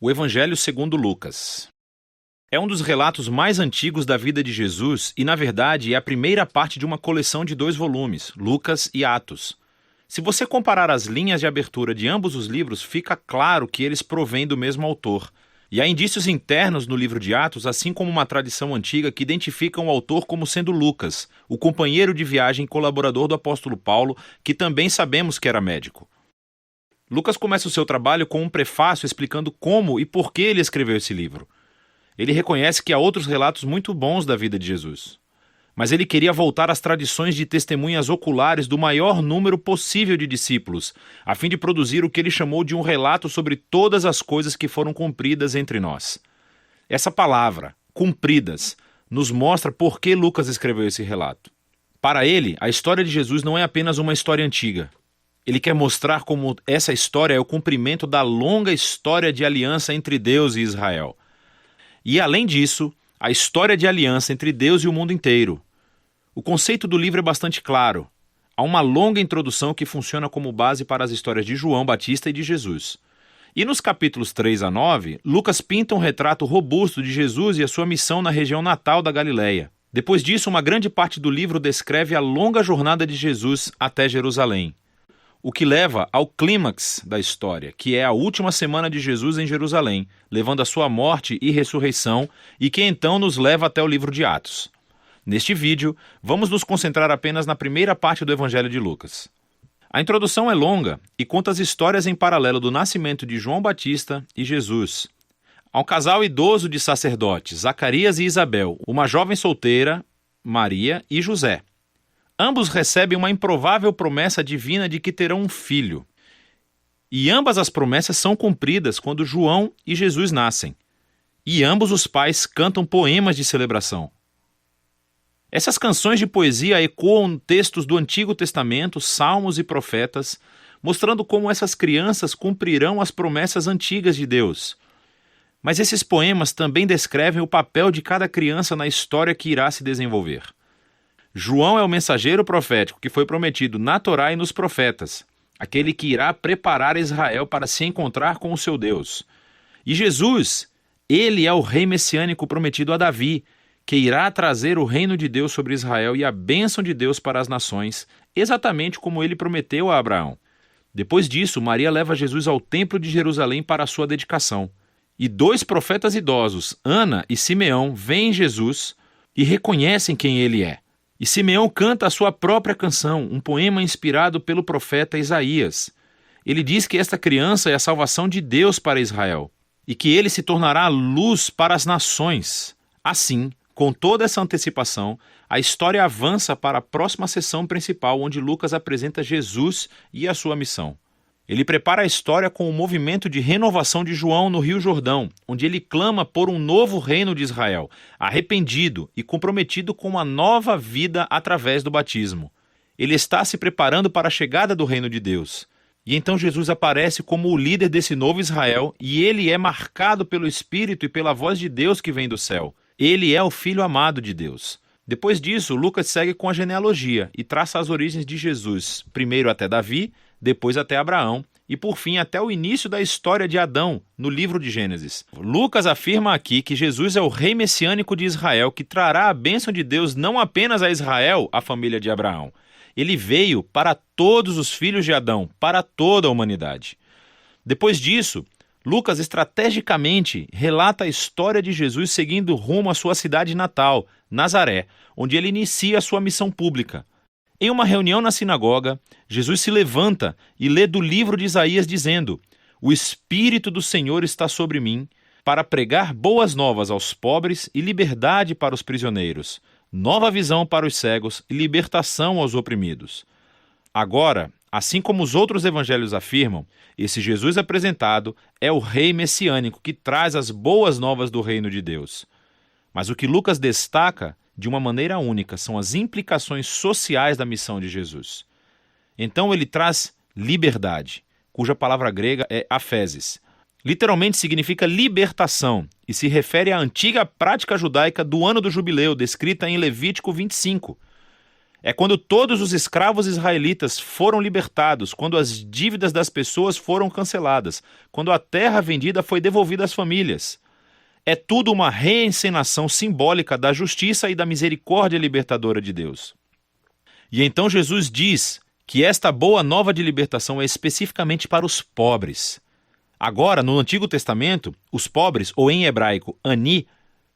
O Evangelho segundo Lucas. É um dos relatos mais antigos da vida de Jesus e, na verdade, é a primeira parte de uma coleção de 2 volumes, Lucas e Atos. Se você comparar as linhas de abertura de ambos os livros, fica claro que eles provêm do mesmo autor. E há indícios internos no livro de Atos, assim como uma tradição antiga que identificam o autor como sendo Lucas, o companheiro de viagem e colaborador do apóstolo Paulo, que também sabemos que era médico. Lucas começa o seu trabalho com um prefácio explicando como e por que ele escreveu esse livro. Ele reconhece que há outros relatos muito bons da vida de Jesus. Mas ele queria voltar às tradições de testemunhas oculares do maior número possível de discípulos, a fim de produzir o que ele chamou de um relato sobre todas as coisas que foram cumpridas entre nós. Essa palavra, cumpridas, nos mostra por que Lucas escreveu esse relato. Para ele, a história de Jesus não é apenas uma história antiga. Ele quer mostrar como essa história é o cumprimento da longa história de aliança entre Deus e Israel. E, além disso, a história de aliança entre Deus e o mundo inteiro. O conceito do livro é bastante claro. Há uma longa introdução que funciona como base para as histórias de João Batista e de Jesus. E nos capítulos 3 a 9, Lucas pinta um retrato robusto de Jesus e a sua missão na região natal da Galileia. Depois disso, uma grande parte do livro descreve a longa jornada de Jesus até Jerusalém. O que leva ao clímax da história, que é a última semana de Jesus em Jerusalém, levando a sua morte e ressurreição, e que então nos leva até o livro de Atos. Neste vídeo, vamos nos concentrar apenas na primeira parte do Evangelho de Lucas. A introdução é longa e conta as histórias em paralelo do nascimento de João Batista e Jesus. Há um casal idoso de sacerdotes, Zacarias e Isabel, uma jovem solteira, Maria e José. Ambos recebem uma improvável promessa divina de que terão um filho. E ambas as promessas são cumpridas quando João e Jesus nascem. E ambos os pais cantam poemas de celebração. Essas canções de poesia ecoam textos do Antigo Testamento, salmos e profetas, mostrando como essas crianças cumprirão as promessas antigas de Deus. Mas esses poemas também descrevem o papel de cada criança na história que irá se desenvolver. João é o mensageiro profético que foi prometido na Torá e nos profetas, aquele que irá preparar Israel para se encontrar com o seu Deus. E Jesus, ele é o rei messiânico prometido a Davi, que irá trazer o reino de Deus sobre Israel e a bênção de Deus para as nações, exatamente como ele prometeu a Abraão. Depois disso, Maria leva Jesus ao templo de Jerusalém para a sua dedicação. E 2 profetas idosos, Ana e Simeão, veem Jesus e reconhecem quem ele é. E Simeão canta a sua própria canção, um poema inspirado pelo profeta Isaías. Ele diz que esta criança é a salvação de Deus para Israel e que ele se tornará luz para as nações. Assim, com toda essa antecipação, a história avança para a próxima sessão principal, onde Lucas apresenta Jesus e a sua missão. Ele prepara a história com o movimento de renovação de João no Rio Jordão, onde ele clama por um novo reino de Israel, arrependido e comprometido com uma nova vida através do batismo. Ele está se preparando para a chegada do reino de Deus. E então Jesus aparece como o líder desse novo Israel, e ele é marcado pelo Espírito e pela voz de Deus que vem do céu. Ele é o Filho amado de Deus. Depois disso, Lucas segue com a genealogia e traça as origens de Jesus, primeiro até Davi, depois até Abraão e, por fim, até o início da história de Adão, no livro de Gênesis. Lucas afirma aqui que Jesus é o rei messiânico de Israel que trará a bênção de Deus não apenas a Israel, a família de Abraão. Ele veio para todos os filhos de Adão, para toda a humanidade. Depois disso, Lucas estrategicamente relata a história de Jesus seguindo rumo à sua cidade natal, Nazaré, onde ele inicia a sua missão pública. Em uma reunião na sinagoga, Jesus se levanta e lê do livro de Isaías dizendo: "O Espírito do Senhor está sobre mim, para pregar boas novas aos pobres e liberdade para os prisioneiros, nova visão para os cegos e libertação aos oprimidos." Agora, assim como os outros evangelhos afirmam, esse Jesus apresentado é o rei messiânico que traz as boas novas do reino de Deus. Mas o que Lucas destaca de uma maneira única são as implicações sociais da missão de Jesus. Então ele traz liberdade, cuja palavra grega é aphesis. Literalmente significa libertação e se refere à antiga prática judaica do ano do jubileu, descrita em Levítico 25. É quando todos os escravos israelitas foram libertados, quando as dívidas das pessoas foram canceladas, quando a terra vendida foi devolvida às famílias. É tudo uma reencenação simbólica da justiça e da misericórdia libertadora de Deus. E então Jesus diz que esta boa nova de libertação é especificamente para os pobres. Agora, no Antigo Testamento, os pobres, ou em hebraico, ani,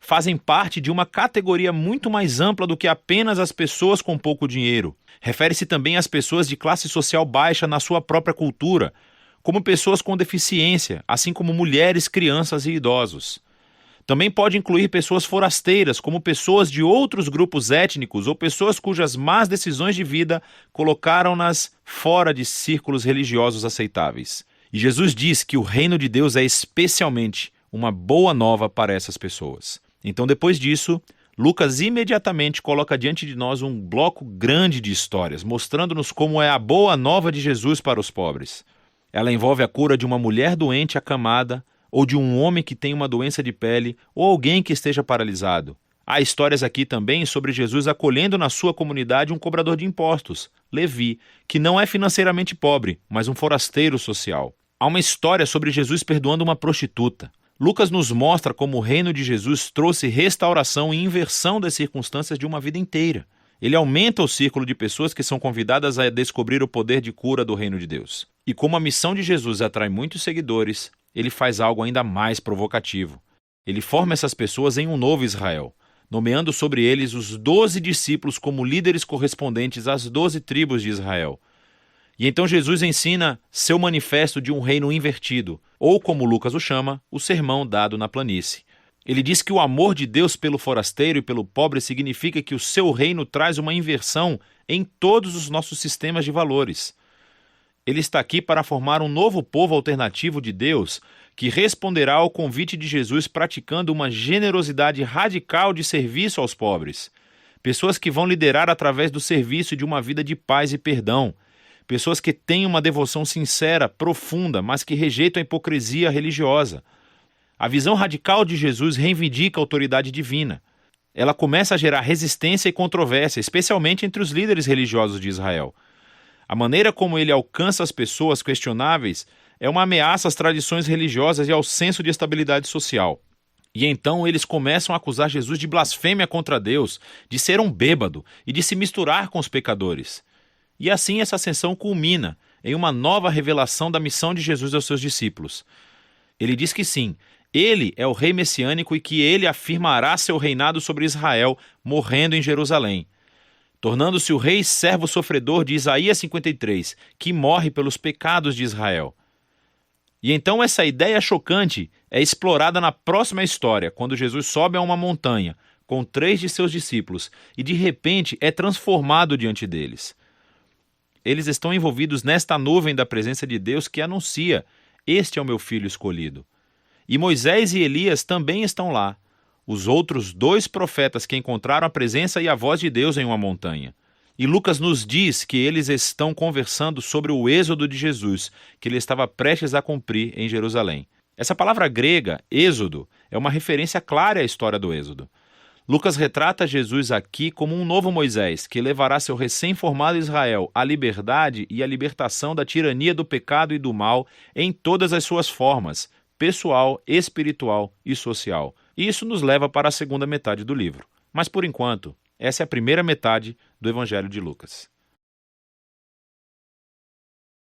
fazem parte de uma categoria muito mais ampla do que apenas as pessoas com pouco dinheiro. Refere-se também às pessoas de classe social baixa na sua própria cultura, como pessoas com deficiência, assim como mulheres, crianças e idosos. Também pode incluir pessoas forasteiras, como pessoas de outros grupos étnicos ou pessoas cujas más decisões de vida colocaram-nas fora de círculos religiosos aceitáveis. E Jesus diz que o reino de Deus é especialmente uma boa nova para essas pessoas. Então, depois disso, Lucas imediatamente coloca diante de nós um bloco grande de histórias, mostrando-nos como é a boa nova de Jesus para os pobres. Ela envolve a cura de uma mulher doente acamada, ou de um homem que tem uma doença de pele, ou alguém que esteja paralisado. Há histórias aqui também sobre Jesus acolhendo na sua comunidade um cobrador de impostos, Levi, que não é financeiramente pobre, mas um forasteiro social. Há uma história sobre Jesus perdoando uma prostituta. Lucas nos mostra como o reino de Jesus trouxe restauração e inversão das circunstâncias de uma vida inteira. Ele aumenta o círculo de pessoas que são convidadas a descobrir o poder de cura do reino de Deus. E como a missão de Jesus atrai muitos seguidores, ele faz algo ainda mais provocativo. Ele forma essas pessoas em um novo Israel, nomeando sobre eles os 12 discípulos como líderes correspondentes às 12 tribos de Israel. E então Jesus ensina seu manifesto de um reino invertido, ou como Lucas o chama, o sermão dado na planície. Ele diz que o amor de Deus pelo forasteiro e pelo pobre significa que o seu reino traz uma inversão em todos os nossos sistemas de valores. Ele está aqui para formar um novo povo alternativo de Deus que responderá ao convite de Jesus praticando uma generosidade radical de serviço aos pobres. Pessoas que vão liderar através do serviço de uma vida de paz e perdão. Pessoas que têm uma devoção sincera, profunda, mas que rejeitam a hipocrisia religiosa. A visão radical de Jesus reivindica a autoridade divina. Ela começa a gerar resistência e controvérsia, especialmente entre os líderes religiosos de Israel. A maneira como ele alcança as pessoas questionáveis é uma ameaça às tradições religiosas e ao senso de estabilidade social. E então eles começam a acusar Jesus de blasfêmia contra Deus, de ser um bêbado e de se misturar com os pecadores. E assim essa ascensão culmina em uma nova revelação da missão de Jesus aos seus discípulos. Ele diz que sim, ele é o rei messiânico e que ele afirmará seu reinado sobre Israel, morrendo em Jerusalém, tornando-se o rei servo sofredor de Isaías 53, que morre pelos pecados de Israel. E então essa ideia chocante é explorada na próxima história, quando Jesus sobe a uma montanha com 3 de seus discípulos e de repente é transformado diante deles. Eles estão envolvidos nesta nuvem da presença de Deus que anuncia: este é o meu filho escolhido. E Moisés e Elias também estão lá, os outros 2 profetas que encontraram a presença e a voz de Deus em uma montanha. E Lucas nos diz que eles estão conversando sobre o êxodo de Jesus, que ele estava prestes a cumprir em Jerusalém. Essa palavra grega, êxodo, é uma referência clara à história do êxodo. Lucas retrata Jesus aqui como um novo Moisés, que levará seu recém-formado Israel à liberdade e à libertação da tirania do pecado e do mal em todas as suas formas, pessoal, espiritual e social. E isso nos leva para a segunda metade do livro. Mas, por enquanto, essa é a primeira metade do Evangelho de Lucas.